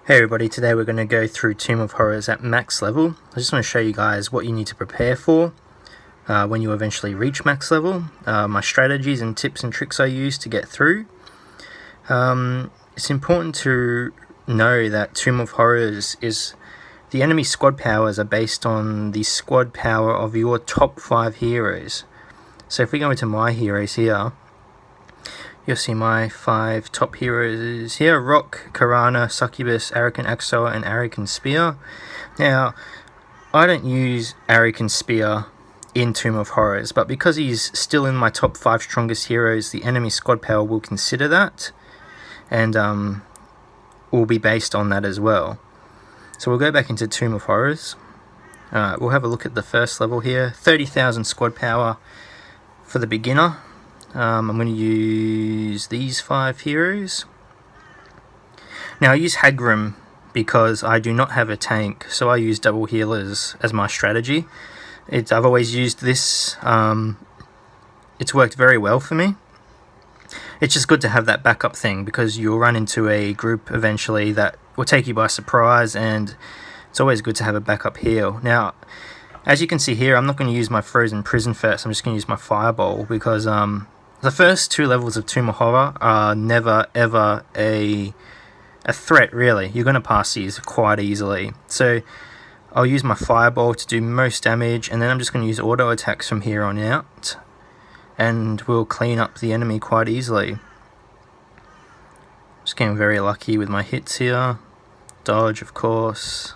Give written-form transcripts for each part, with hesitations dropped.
Hey everybody, today we're going to go through Tomb of Horrors at max level. I just want to show you guys what you need to prepare for when you eventually reach max level, my strategies and tips and tricks I use to get through. It's important to know that Tomb of Horrors is the enemy squad powers are based on the squad power of your top 5 heroes. So if we go into my heroes here, you'll see my 5 top heroes here: Rock, Karana, Succubus, Arrogant Axor, and Arrogant Spear. Now, I don't use Arrogant Spear in Tomb of Horrors, but because he's still in my top 5 strongest heroes, the enemy squad power will consider that, and will be based on that as well. So we'll go back into Tomb of Horrors. We'll have a look at the first level here. 30,000 squad power for the beginner. I'm going to use these 5 heroes. Now I use Hagrim because I do not have a tank, so I use double healers as my strategy. I've always used this. It's worked very well for me. It's just good to have that backup thing because you'll run into a group eventually that will take you by surprise, and it's always good to have a backup heal. Now, as you can see here, I'm not going to use my Frozen Prison first. I'm just going to use my Fireball because the first 2 levels of Tomb of Horror are never ever a threat, really. You're going to pass these quite easily. So I'll use my Fireball to do most damage, and then I'm just going to use auto attacks from here on out, and we'll clean up the enemy quite easily. Just getting very lucky with my hits here. Dodge, of course.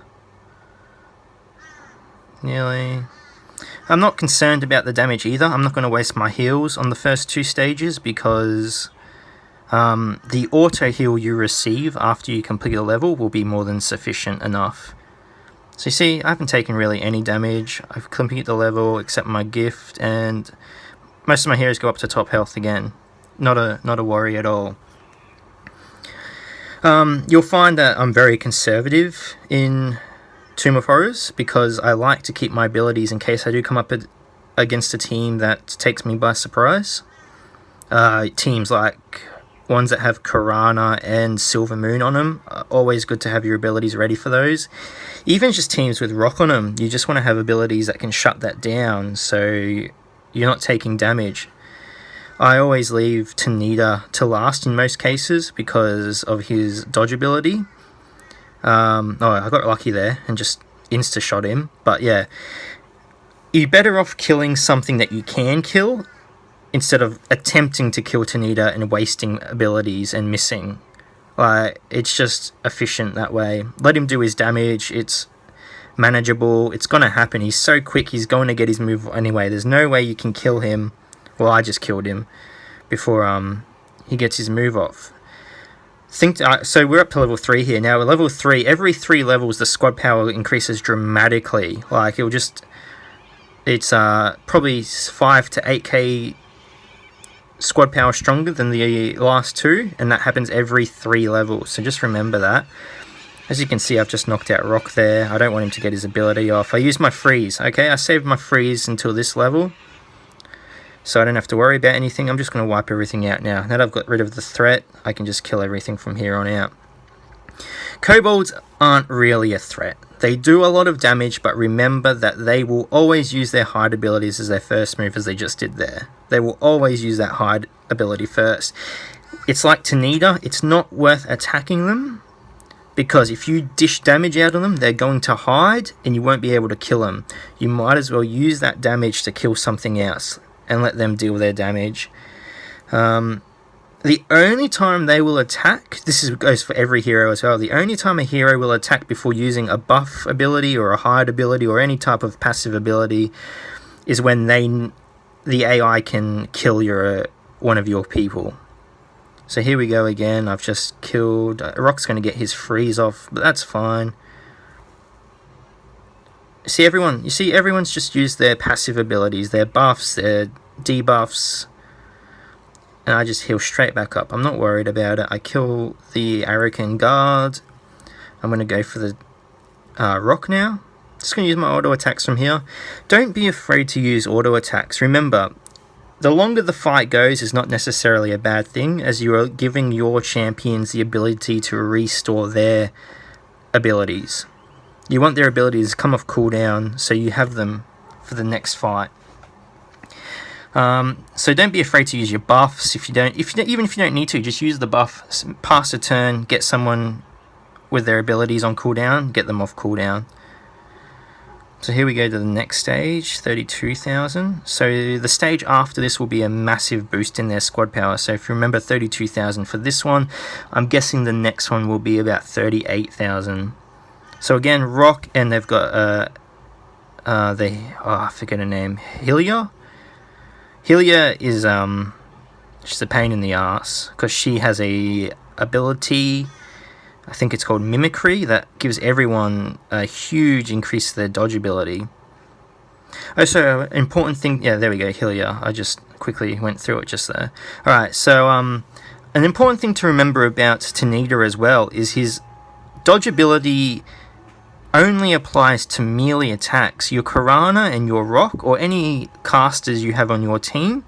Nearly. I'm not concerned about the damage either. I'm not going to waste my heals on the first 2 stages because the auto heal you receive after you complete a level will be more than sufficient enough. So you see, I haven't taken really any damage. I've completed the level except my gift, and most of my heroes go up to top health again. Not a worry at all. You'll find that I'm very conservative in Tomb of Horrors because I like to keep my abilities in case I do come up against a team that takes me by surprise. Teams like ones that have Karana and Silver Moon on them, always good to have your abilities ready for those. Even just teams with Rock on them, you just want to have abilities that can shut that down so you're not taking damage. I always leave Tanita to last in most cases because of his dodge ability. I got lucky there and just insta-shot him. But yeah, you're better off killing something that you can kill instead of attempting to kill Tanita and wasting abilities and missing. It's just efficient that way. Let him do his damage. It's manageable. It's going to happen. He's so quick, he's going to get his move anyway. There's no way you can kill him. Well, I just killed him before he gets his move off. So we're up to level 3 here. Now, at level 3, every 3 levels, the squad power increases dramatically. It's probably 5 to 8k squad power stronger than the last 2, and that happens every 3 levels. So just remember that. As you can see, I've just knocked out Rock there. I don't want him to get his ability off. I used my freeze, okay? I saved my freeze until this level, so I don't have to worry about anything. I'm just going to wipe everything out now. Now that I've got rid of the threat, I can just kill everything from here on out. Kobolds aren't really a threat. They do a lot of damage, but remember that they will always use their hide abilities as their first move, as they just did there. They will always use that hide ability first. It's like Tanita. It's not worth attacking them, because if you dish damage out on them, they're going to hide and you won't be able to kill them. You might as well use that damage to kill something else and let them deal their damage. The only time they will attack, goes for every hero as well, the only time a hero will attack before using a buff ability or a hide ability or any type of passive ability is when the AI can kill one of your people. So here we go again. I've just killed... Rock's going to get his freeze off, but that's fine. You see, everyone's just used their passive abilities, their buffs, their debuffs, and I just heal straight back up. I'm not worried about it. I kill the Arrogant Guard. I'm going to go for the Rock now. Just going to use my auto attacks from here. Don't be afraid to use auto attacks. Remember, the longer the fight goes is not necessarily a bad thing, as you are giving your champions the ability to restore their abilities. You want their abilities to come off cooldown so you have them for the next fight. So don't be afraid to use your buffs. Even if you don't need to, just use the buff, pass a turn, get someone with their abilities on cooldown, get them off cooldown. So here we go to the next stage, 32,000. So the stage after this will be a massive boost in their squad power. So if you remember 32,000 for this one, I'm guessing the next one will be about 38,000. So again, Rock, and they've got I forget her name, Helia. Helia is she's a pain in the ass because she has a ability, I think it's called Mimicry, that gives everyone a huge increase to their dodge ability. Oh, so important thing, yeah, there we go, Helia. I just quickly went through it just there. Alright, so an important thing to remember about Tanita as well is his dodge ability only applies to melee attacks. Your Karana and your Rock, or any casters you have on your team,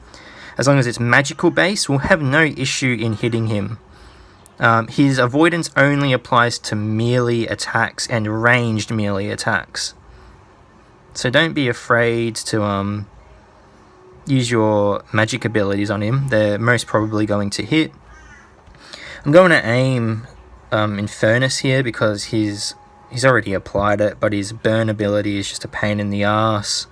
as long as it's magical base, will have no issue in hitting him. His avoidance only applies to melee attacks and ranged melee attacks. So don't be afraid to use your magic abilities on him. They're most probably going to hit. I'm going to aim Infernus here because he's already applied it, but his burn ability is just a pain in the ass.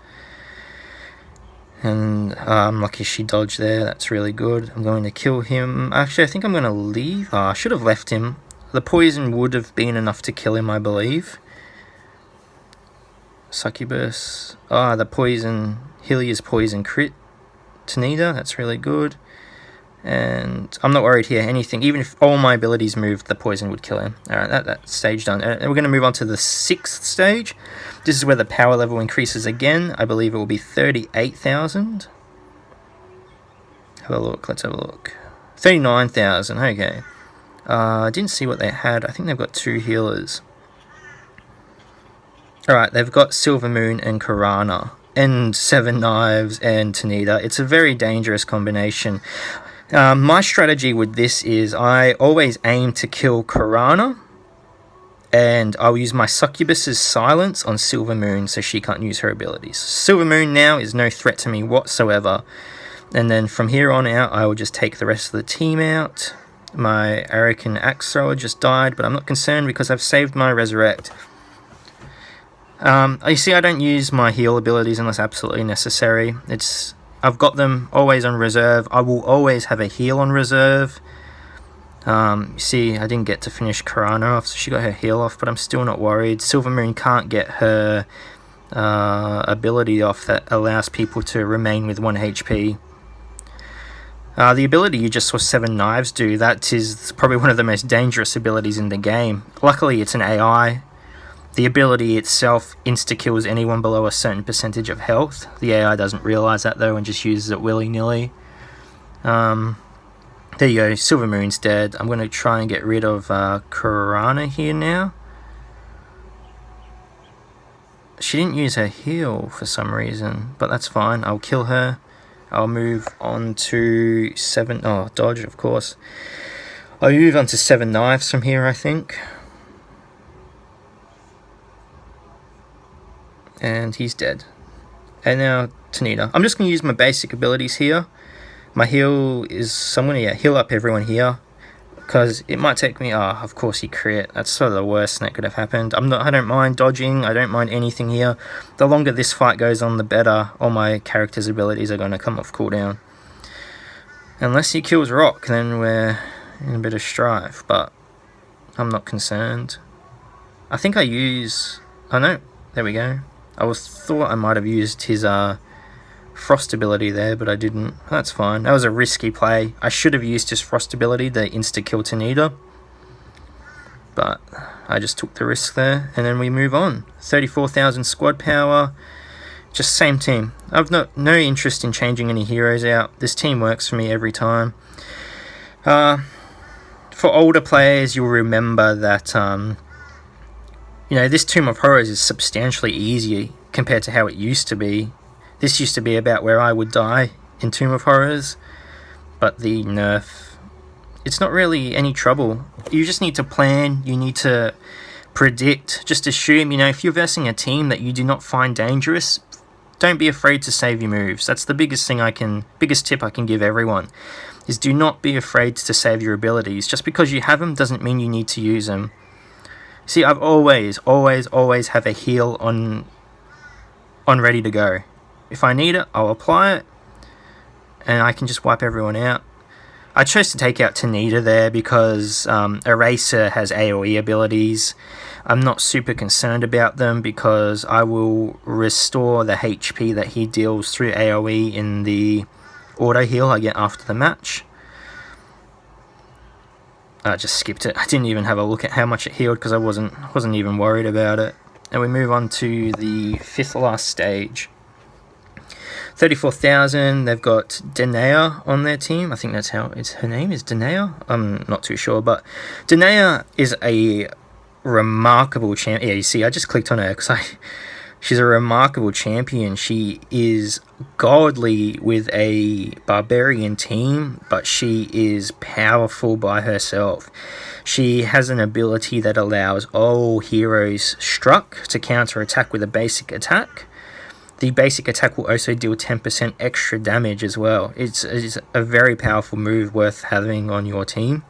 And I'm lucky she dodged there, that's really good. I'm going to kill him. Actually, I think I'm going to leave. I should have left him. The poison would have been enough to kill him, I believe. Succubus. The poison. Helia's poison crit. Tanita, that's really good. And I'm not worried here, anything. Even if all my abilities moved, the poison would kill him. Alright, that stage done. And we're going to move on to the 6th stage. This is where the power level increases again. I believe it will be 38,000. Have a look, let's have a look. 39,000, okay. I didn't see what they had. I think they've got 2 healers. Alright, they've got Silver Moon and Karana. And Seven Knives and Tanita. It's a very dangerous combination. My strategy with this is I always aim to kill Karana, and I'll use my Succubus's silence on Silver Moon so she can't use her abilities. Silver Moon now is no threat to me whatsoever, and then from here on out I will just take the rest of the team out. My Arakan Axe Thrower just died, but I'm not concerned because I've saved my Resurrect. You see, I don't use my heal abilities unless absolutely necessary. I've got them always on reserve. I will always have a heal on reserve. You see, I didn't get to finish Karana off, so she got her heal off, but I'm still not worried. Silver Moon can't get her ability off that allows people to remain with 1 HP. The ability you just saw Seven Knives do, that is probably one of the most dangerous abilities in the game. Luckily, it's an AI. The ability itself insta-kills anyone below a certain percentage of health. The AI doesn't realise that though and just uses it willy-nilly. There you go, Silver Moon's dead. I'm going to try and get rid of Karana here now. She didn't use her heal for some reason, but that's fine. I'll kill her. I'll move on to dodge, of course. I'll move on to Seven Knives from here, I think. And he's dead. And now Tanita. I'm just going to use my basic abilities here. My heal is, I'm going to heal up everyone here, because it might take me, of course he crit. That's sort of the worst that could have happened. I don't mind dodging, I don't mind anything here. The longer this fight goes on, the better. All my character's abilities are going to come off cooldown. Unless he kills Rock, then we're in a bit of strife, but I'm not concerned. I think I use, no, there we go. I thought I might have used his Frost ability there, but I didn't. That's fine. That was a risky play. I should have used his Frost ability, the insta-kill Tanita. But I just took the risk there, and then we move on. 34,000 squad power. Just same team. I've no interest in changing any heroes out. This team works for me every time. For older players, you'll remember that this Tomb of Horrors is substantially easier compared to how it used to be. This used to be about where I would die in Tomb of Horrors, but the nerf, it's not really any trouble. You just need to plan, you need to predict, just assume, you know, if you're versing a team that you do not find dangerous, don't be afraid to save your moves. That's the biggest tip I can give everyone, is do not be afraid to save your abilities. Just because you have them doesn't mean you need to use them. See, I've always have a heal on ready to go. If I need it, I'll apply it, and I can just wipe everyone out. I chose to take out Tanita there because Eraser has AoE abilities. I'm not super concerned about them because I will restore the HP that he deals through AoE in the auto heal I get after the match. I just skipped it. I didn't even have a look at how much it healed because I wasn't even worried about it. And we move on to the 5th last stage. 34,000, they've got Danae on their team. I think that's how her name is, Danae? I'm not too sure, but Danae is a remarkable champion. Yeah, you see, I just clicked on her because she's a remarkable champion. She is godly with a barbarian team, but she is powerful by herself. She has an ability that allows all heroes struck to counter-attack with a basic attack. The basic attack will also deal 10% extra damage as well. It's a very powerful move worth having on your team.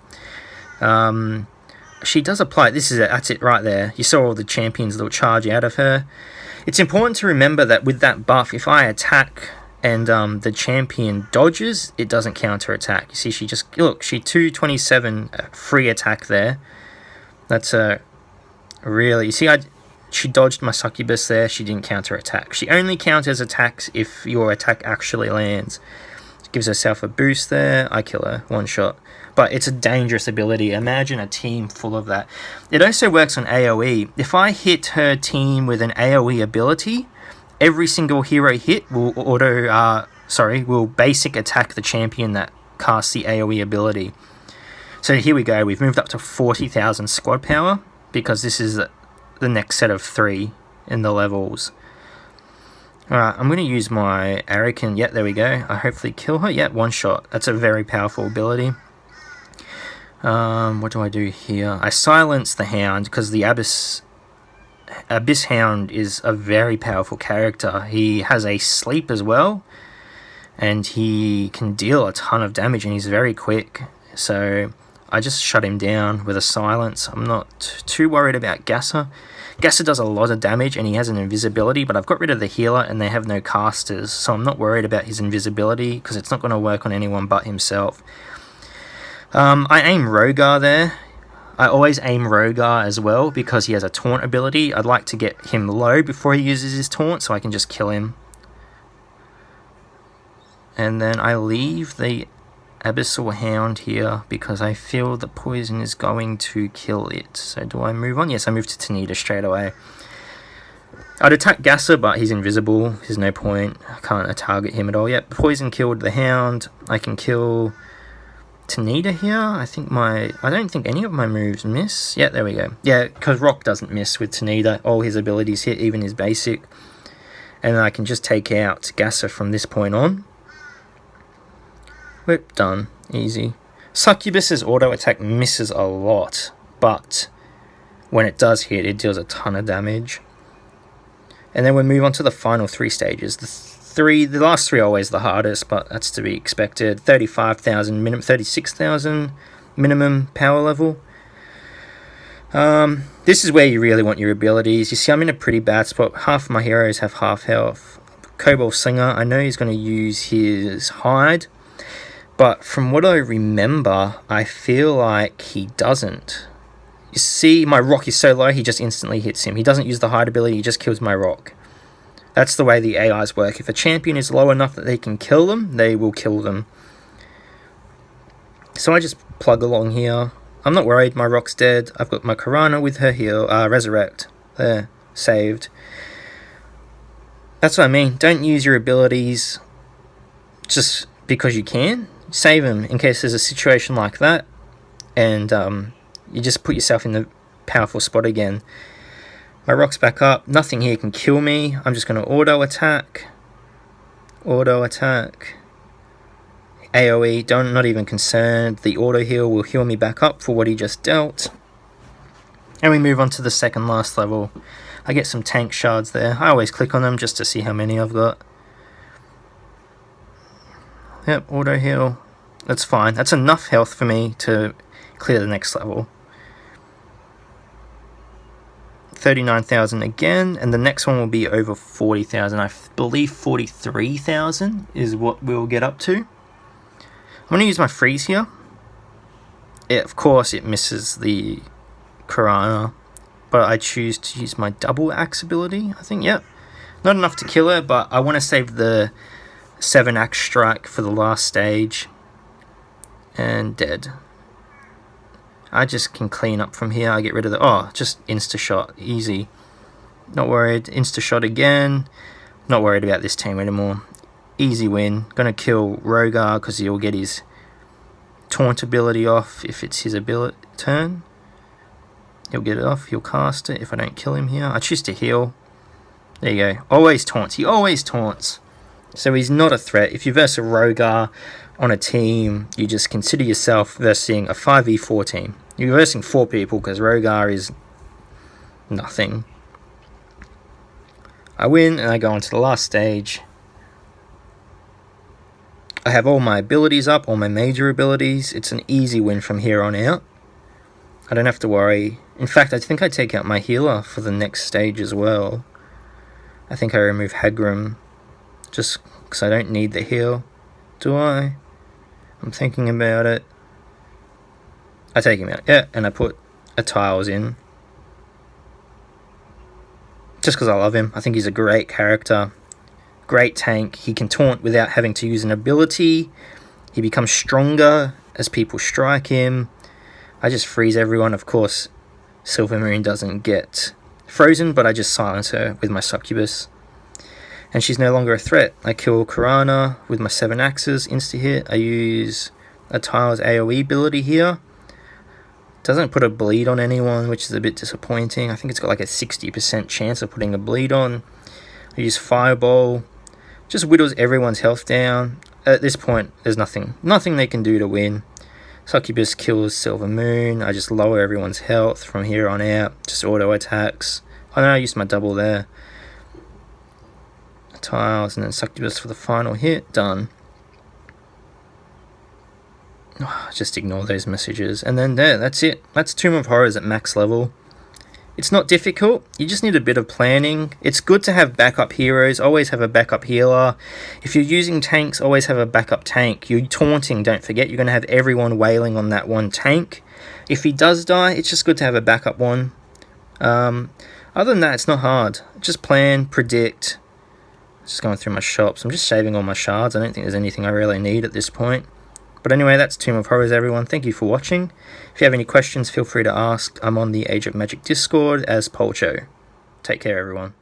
She does apply, that's it right there. You saw all the champions that will charge out of her. It's important to remember that with that buff, if I attack and the champion dodges, it doesn't counter-attack. You see, she 227 free attack there. That's a really, you see, she dodged my succubus there. She didn't counter-attack. She only counters attacks if your attack actually lands. She gives herself a boost there. I kill her, one shot. But it's a dangerous ability. Imagine a team full of that. It also works on AoE. If I hit her team with an AoE ability, every single hero hit will will basic attack the champion that casts the AoE ability. So here we go. We've moved up to 40,000 squad power because this is the next set of 3 in the levels. Alright, I'm going to use my Arakan. Yep, there we go. I hopefully kill her. Yep, one shot. That's a very powerful ability. What do I do here? I silence the Hound because the Abyss Hound is a very powerful character. He has a sleep as well, and he can deal a ton of damage, and he's very quick. So I just shut him down with a silence. I'm not too worried about Gasser. Gasser does a lot of damage and he has an invisibility, but I've got rid of the healer and they have no casters, so I'm not worried about his invisibility because it's not going to work on anyone but himself. I aim Rogar there. I always aim Rogar as well because he has a taunt ability. I'd like to get him low before he uses his taunt so I can just kill him. And then I leave the Abyssal Hound here because I feel the poison is going to kill it. So do I move on? Yes, I move to Tanita straight away. I'd attack Gasser, but he's invisible. There's no point. I can't target him at all. Yep, poison killed the Hound. I can kill Tanita here. I don't think any of my moves miss. Yeah, there we go. Yeah, because Rock doesn't miss with Tanita. All his abilities hit, even his basic. And then I can just take out Gasser from this point on. Whip, done. Easy. Succubus's auto attack misses a lot, but when it does hit, it deals a ton of damage. And then we move on to the final 3 stages. The last 3 are always the hardest, but that's to be expected. 35,000 minimum, 36,000 minimum power level. This is where you really want your abilities. You see, I'm in a pretty bad spot. Half of my heroes have half health. Kobold Slinger, I know he's going to use his hide, but from what I remember, I feel like he doesn't. You see, my rock is so low, he just instantly hits him. He doesn't use the hide ability, he just kills my rock. That's the way the AIs work. If a champion is low enough that they can kill them, they will kill them. So I just plug along here. I'm not worried, my rock's dead. I've got my Karana with her heal, resurrect. There, saved. That's what I mean. Don't use your abilities just because you can. Save them in case there's a situation like that. And you just put yourself in the powerful spot again. My rock's back up. Nothing here can kill me. I'm just going to auto attack. Auto attack. AoE, not even concerned. The auto heal will heal me back up for what he just dealt. And we move on to the second last level. I get some tank shards there. I always click on them just to see how many I've got. Yep, auto heal. That's fine. That's enough health for me to clear the next level. 39,000 again, and the next one will be over 40,000. I believe 43,000 is what we'll get up to. I'm going to use my freeze here. Of course, it misses the Karana, but I choose to use my double axe ability. I think, yep. Not enough to kill her, but I want to save the 7 axe strike for the last stage. And dead. I just can clean up from here. I get rid of the... Oh, just insta-shot. Easy. Not worried. Insta-shot again. Not worried about this team anymore. Easy win. Gonna kill Rogar because he'll get his taunt ability off if it's his ability turn. He'll get it off. He'll cast it if I don't kill him here. I choose to heal. There you go. Always taunts. He always taunts. So he's not a threat. If you verse a Rogar on a team, you just consider yourself versing a 5v4 team. You're versing 4 people because Rogar is nothing. I win and I go on to the last stage. I have all my abilities up, all my major abilities. It's an easy win from here on out. I don't have to worry. In fact, I think I take out my healer for the next stage as well. I think I remove Hagrim just because I don't need the heal. Do I? I'm thinking about it. I take him out, yeah, and I put a tiles in. Just because I love him. I think he's a great character. Great tank. He can taunt without having to use an ability. He becomes stronger as people strike him. I just freeze everyone. Of course, Silvermoon doesn't get frozen, but I just silence her with my succubus. And she's no longer a threat. I kill Karana with my 7 axes, insta-hit. I use a tile's AoE ability here. Doesn't put a bleed on anyone, which is a bit disappointing. I think it's got like a 60% chance of putting a bleed on. I use Fireball. Just whittles everyone's health down. At this point, there's nothing they can do to win. Succubus kills Silvermoon. I just lower everyone's health from here on out. Just auto attacks. Oh no, I used my double there. Tiles and then Succubus for the final hit. Done. Oh, just ignore those messages. And then there, that's it. That's Tomb of Horrors at max level. It's not difficult. You just need a bit of planning. It's good to have backup heroes. Always have a backup healer. If you're using tanks, always have a backup tank. You're taunting, don't forget. You're going to have everyone wailing on that one tank. If he does die, it's just good to have a backup one. Other than that, it's not hard. Just plan, predict. Just going through my shops. I'm just saving all my shards. I don't think there's anything I really need at this point. But anyway, that's Tomb of Horrors, everyone. Thank you for watching. If you have any questions, feel free to ask. I'm on the Age of Magic Discord as Polcho. Take care, everyone.